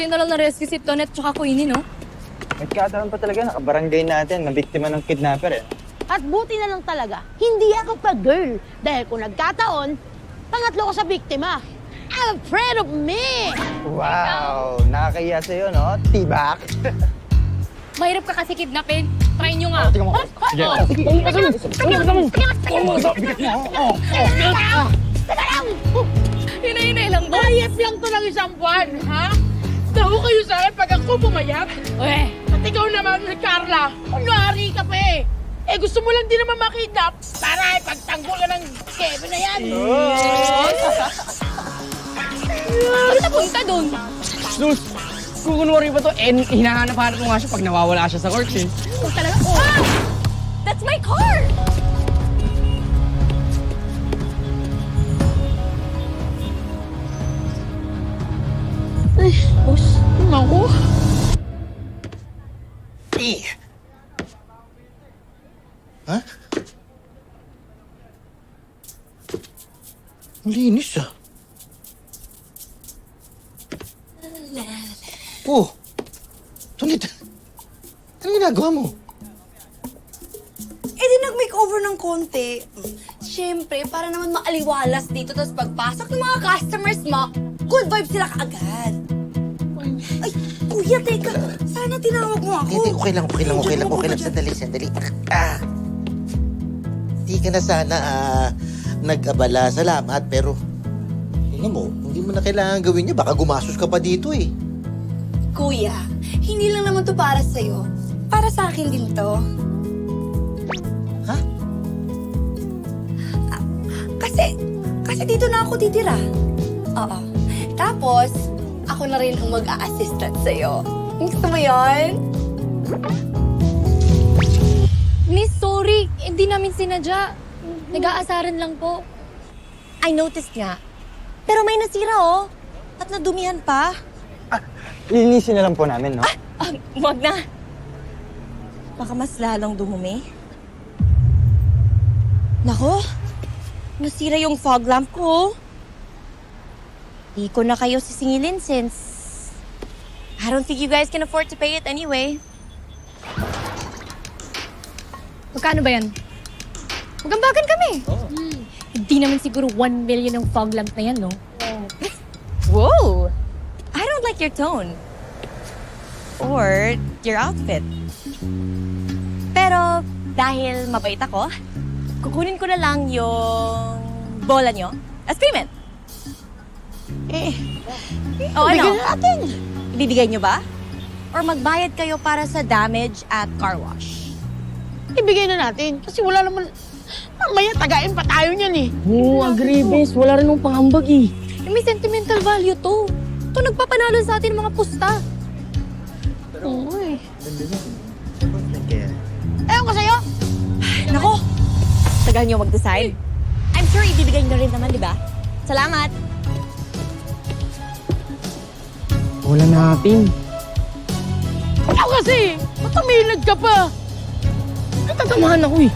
Buti na lang na-rescue si Tonet tsaka Queenie, no? Nagkataon pa talaga, nakabarangay natin, na biktima ng kidnapper eh. At buti na lang talaga, hindi ako pa-girl. Dahil kung nagkataon, pangatlo ko sa biktima. I'm afraid of me! Wow! Nakakaya sa'yo, no? Tibak! Mahirap ka kasi kidnapin. Try nyo nga. Tingnan mo. Sige. Hinay-hinay lang ba? Ayos lang to ng isang buwan, ha? Daho kayo sa akin pag ako pumayat. At ikaw naman, Carla, kunwari ka pa eh. Eh gusto mo lang din naman makidnap para ipagtanggol ka ng Kevin na yan. Bakit napunta dun? Sus, kung kunwari ba to, hinahanap-hanap mo nga siya pag nawawala siya sa court eh. Oh, talaga? Ah! That's my car! Ay, boss, ako. Ha? Ang linis ah. Oh! Tunit! Anong ginagawa mo? Eh di nag-makeover ng konti. Siyempre, para naman maaliwalas dito, tapos pagpasok ng mga customers mo, good vibes sila kaagad. Ay, kuya, teka. Sana tinawag mo ako. Hindi, okay lang. Sandali. Hindi ka na sana nag-abala. Salamat, pero tingnan mo, hindi mo na kailangan gawin niya. Baka gumasos ka pa dito eh. Kuya, hindi lang naman to para sa'yo. Para sa akin din to. Ha? Kasi dito na ako titira. Oo. Tapos, ako na rin ang mag-a-assistant sa'yo. Gusto mo yun? Miss, sorry. Hindi namin sinadya. Nag-aasaran lang po. I noticed nga. Pero may nasira, oh. At nadumihan pa. Linisin na lang po namin, no? Wag na. Baka mas lalong dumumi. Nako, nasira yung fog lamp ko. Di ko na kayo sisingilin since I don't think you guys can afford to pay it anyway. Magkano ba yan? Magambagan kami. Hindi naman siguro 1 million ang fog lamp na yan, no? Whoa! I don't like your tone. Or your outfit. Pero dahil mabait ako, kukunin ko na lang yung bola nyo as payment. O ano? Bigyan natin. Ibibigay nyo ba? Or magbayad kayo para sa damage at car wash? Ibigay na natin. Kasi wala naman... Mamaya, tagain pa tayo niyan eh. Oo, agree, bes. Wala rin mong pangambag eh. May sentimental value to. Ito nagpapanalo sa atin mga pusta. Oo eh. Ewan ko sa'yo! Nako! Tagal nyo mag-decide. I'm sure ibibigay nyo rin naman, di ba? Salamat! Wala natin. Ikaw kasi! Matamilag ka pa! Natatamaan ako eh.